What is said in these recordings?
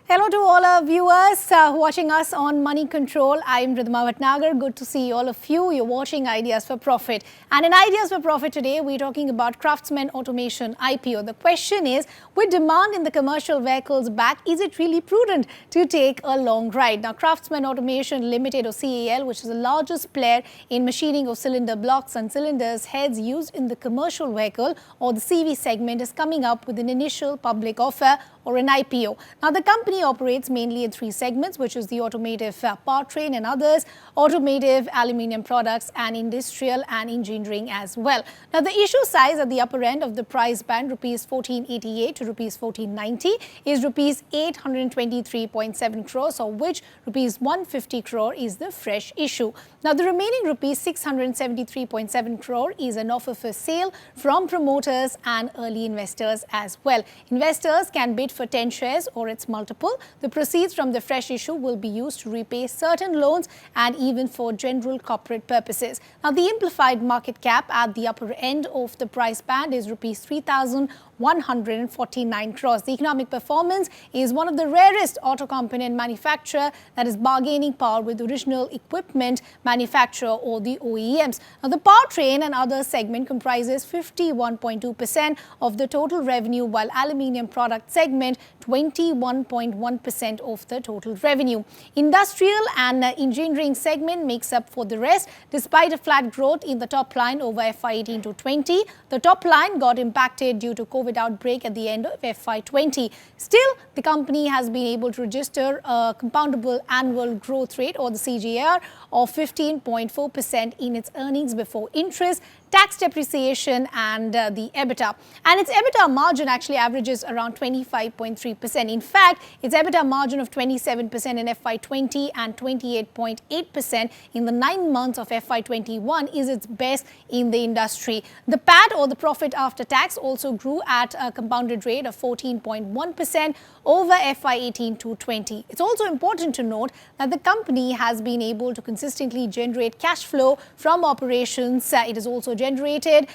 Hello to all our viewers watching us on Moneycontrol. I'm Ridhima Bhatnagar. Good to see all of you. You're watching Ideas for Profit. And in Ideas for Profit today, we're talking about Craftsman Automation IPO. The question is, with demand in the commercial vehicles back, is it really prudent to take a long ride? Now, Craftsman Automation Ltd or CAL, which is the largest player in machining of cylinder blocks and cylinders heads used in the commercial vehicle or the CV segment, is coming up with an initial public offer or an IPO. Now, the company operates mainly in three segments, which is the automotive powertrain and others, automotive, aluminium products, and industrial and engineering as well. Now, the issue size at the upper end of the price band, rupees 1488 to rupees 1490, is rupees 823.7 crores, of which rupees 150 crore is the fresh issue. Now, the remaining rupees 673.7 crore is an offer for sale from promoters and early investors as well. Investors can bid for 10 shares or its multiple. The proceeds from the fresh issue will be used to repay certain loans and even for general corporate purposes. Now, the implied market cap at the upper end of the price band is rupees 3,149 crores. The economic performance is one of the rarest auto component manufacturer that is bargaining power with original equipment manufacturer or the OEMs. Now, the powertrain and other segment comprises 51.2% of the total revenue, while aluminium product segment 21.1% of the total revenue. Industrial and engineering segment makes up for the rest. Despite a flat growth in the top line over FY18 to 20, the top line got impacted due to COVID outbreak at the end of FY20. Still, the company has been able to register a compoundable annual growth rate or the CAGR of 15.4% in its earnings before interest, tax depreciation and the EBITDA. And its EBITDA margin actually averages around 25.3%. In fact, its EBITDA margin of 27% in FY20 and 28.8% in the 9 months of FY21 is its best in the industry. The PAT or the profit after tax also grew at a compounded rate of 14.1% over FY18 to 20. It's also important to note that the company has been able to consistently generate cash flow from operations. It is also generated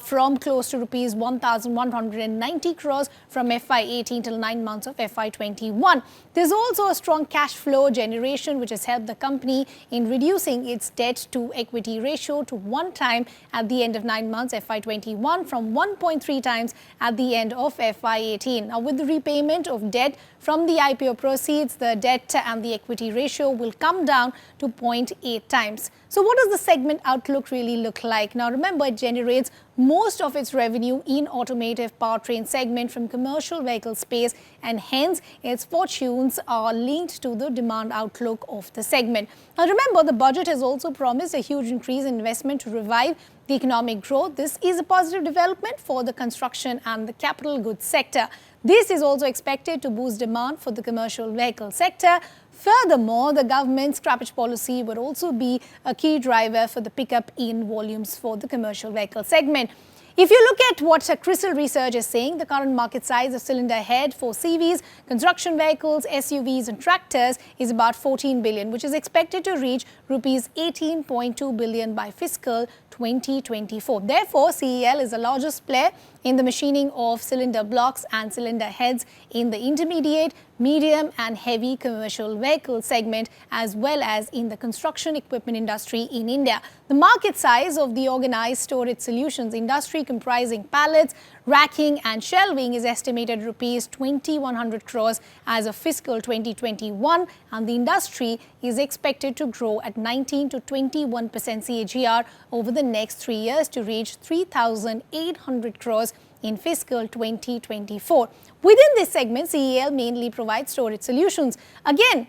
from close to rupees 1,190 crores from FY18 till 9 months of FY21. There's also a strong cash flow generation which has helped the company in reducing its debt to equity ratio to 1 time at the end of 9 months FY21 from 1.3 times at the end of FY18. Now, with the repayment of debt from the IPO proceeds, the debt and the equity ratio will come down to 0.8 times. So what does the segment outlook really look like? Now, remember, it generates most of its revenue in automotive powertrain segment from commercial vehicle space, and hence its fortunes are linked to the demand outlook of the segment. Now, remember, the budget has also promised a huge increase in investment to revive the economic growth. This is a positive development for the construction and the capital goods sector. This is also expected to boost demand for the commercial vehicle sector. Furthermore, the government's scrappage policy would also be a key driver for the pickup in volumes for the commercial vehicle segment. If you look at what CRISIL research is saying, the current market size of cylinder head for CVs, construction vehicles, SUVs and tractors is about 14 billion, which is expected to reach rupees 18.2 billion by fiscal 2024. Therefore, CAL is the largest player in the machining of cylinder blocks and cylinder heads in the intermediate, medium and heavy commercial vehicle segment, as well as in the construction equipment industry in India. The market size of the organized storage solutions industry comprising pallets, racking and shelving is estimated rupees 2,100 crores as of fiscal 2021, and the industry is expected to grow at 19 to 21% CAGR over the next 3 years to reach 3,800 crores in fiscal 2024. Within this segment, CAL mainly provides storage solutions. Again,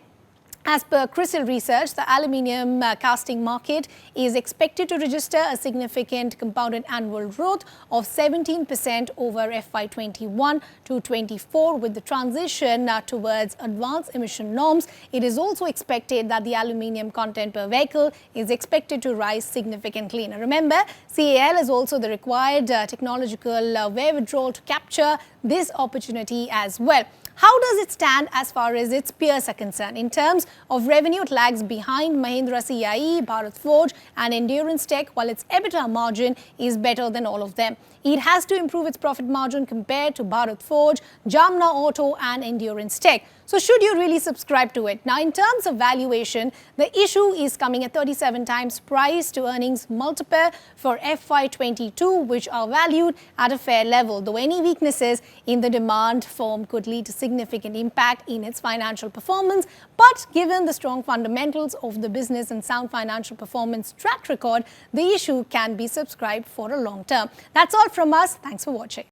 as per CRISIL research, the aluminium casting market is expected to register a significant compounded annual growth of 17% over FY21 to 24. With the transition towards advanced emission norms, it is also expected that the aluminium content per vehicle is expected to rise significantly. Now, remember, CAL is also the required technological wherewithal to capture this opportunity as well. How does it stand as far as its peers are concerned? In terms of revenue, it lags behind Mahindra CIE, Bharat Forge and Endurance Tech, while its EBITDA margin is better than all of them. It has to improve its profit margin compared to Bharat Forge, Jamna Auto and Endurance Tech. So should you really subscribe to it? Now, in terms of valuation, the issue is coming at 37 times price to earnings multiple for FY22, which are valued at a fair level, though any weaknesses in the demand form could lead to significant impact in its financial performance. But given the strong fundamentals of the business and sound financial performance track record, the issue can be subscribed for a long term. That's all from us. Thanks for watching.